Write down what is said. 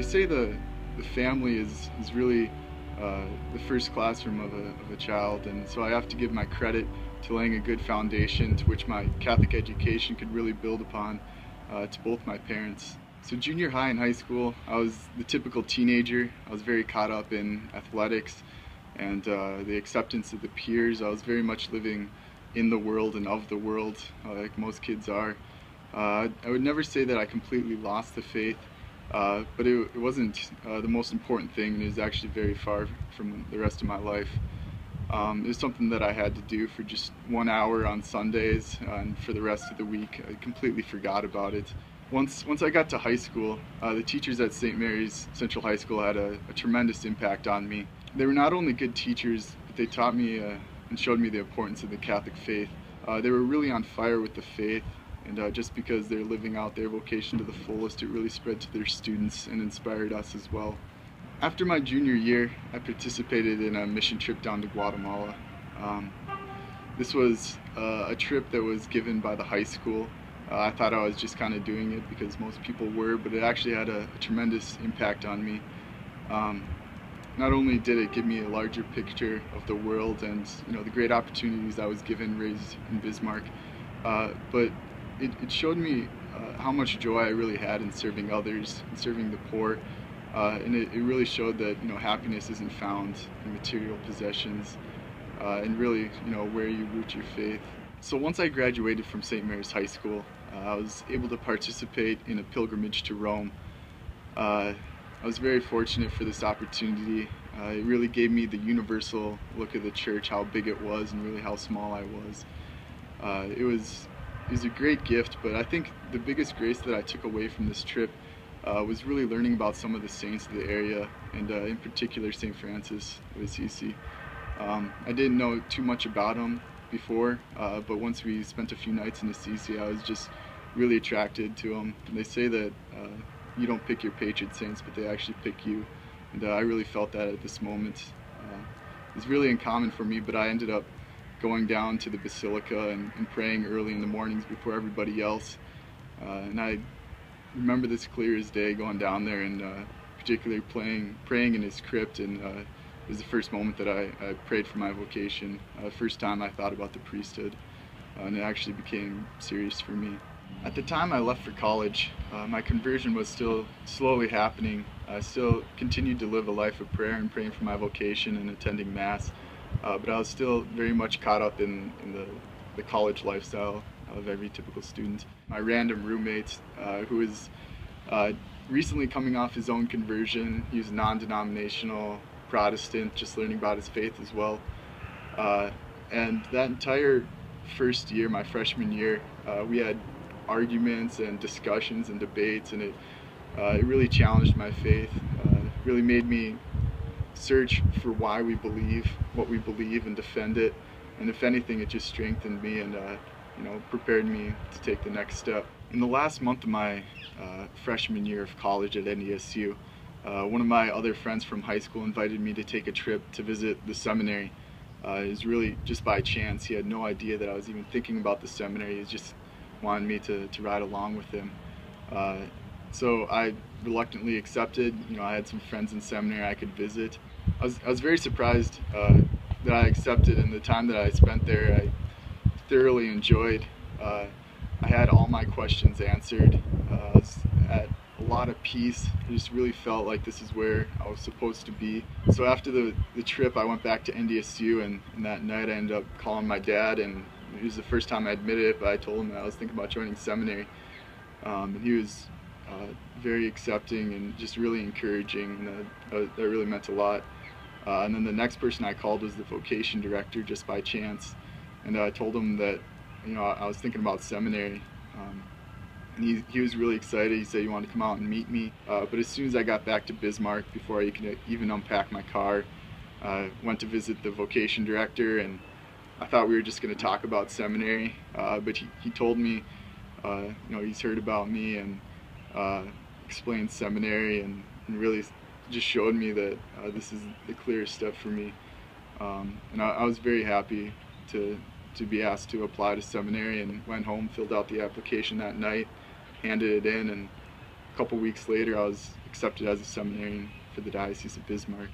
They say the family is really the first classroom of a child, and so I have to give my credit to laying a good foundation to which my Catholic education could really build upon to both my parents. So junior high and high school, I was the typical teenager. I was very caught up in athletics and the acceptance of the peers. I was very much living in the world and of the world, like most kids are. I would never say that I completely lost the faith, but it wasn't the most important thing, and it was actually very far from the rest of my life. It was something that I had to do for just 1 hour on Sundays, and for the rest of the week I completely forgot about it. Once I got to high school, the teachers at St. Mary's Central High School had a tremendous impact on me. They were not only good teachers, but they taught me and showed me the importance of the Catholic faith. They were really on fire with the faith, and just because they're living out their vocation to the fullest, it really spread to their students and inspired us as well. After my junior year, I participated in a mission trip down to Guatemala. This was a trip that was given by the high school. I thought I was just kind of doing it because most people were, but it actually had a tremendous impact on me. Not only did it give me a larger picture of the world and the great opportunities I was given raised in Bismarck, but it showed me how much joy I really had in serving others, and serving the poor, and it really showed that happiness isn't found in material possessions, and really where you root your faith. So once I graduated from St. Mary's High School, I was able to participate in a pilgrimage to Rome. I was very fortunate for this opportunity. It really gave me the universal look of the church, how big it was and really how small I was. It was a great gift, but I think the biggest grace that I took away from this trip was really learning about some of the saints of the area, and in particular St. Francis of Assisi. I didn't know too much about him before, but once we spent a few nights in Assisi, I was just really attracted to him. And they say that you don't pick your patron saints, but they actually pick you, and I really felt that at this moment. It was really uncommon for me, but I ended up going down to the Basilica and praying early in the mornings before everybody else, and I remember this clear as day, going down there and particularly praying in his crypt, and it was the first moment that I prayed for my vocation. First time I thought about the priesthood, and it actually became serious for me. At the time I left for college, my conversion was still slowly happening. I still continued to live a life of prayer and praying for my vocation and attending Mass, but I was still very much caught up in the college lifestyle of every typical student. My random roommate, who was recently coming off his own conversion, he was non-denominational Protestant, just learning about his faith as well. And that entire first year, my freshman year, we had arguments and discussions and debates, and it really challenged my faith. Really made me search for why we believe what we believe and defend it. And if anything, it just strengthened me and prepared me to take the next step. In the last month of my freshman year of college at NDSU, one of my other friends from high school invited me to take a trip to visit the seminary. It was really just by chance. He had no idea that I was even thinking about the seminary. He just wanted me to ride along with him. So I reluctantly accepted. I had some friends in seminary I could visit. I was very surprised that I accepted, and the time that I spent there I thoroughly enjoyed. I had all my questions answered. I was at a lot of peace. I just really felt like this is where I was supposed to be. So after the trip, I went back to NDSU, and that night I ended up calling my dad, and it was the first time I admitted it, but I told him that I was thinking about joining seminary. And he was very accepting and just really encouraging, and that really meant a lot. And then the next person I called was the Vocation director, just by chance, and I told him that I was thinking about seminary. And he was really excited. He said he wanted to come out and meet me. But as soon as I got back to Bismarck, before I could even unpack my car, I went to visit the Vocation director, and I thought we were just going to talk about seminary. But he told me, he's heard about me, and explained seminary, and really just showed me that this is the clearest step for me. And I was very happy to be asked to apply to seminary, and went home, filled out the application that night, handed it in, and a couple weeks later I was accepted as a seminarian for the Diocese of Bismarck.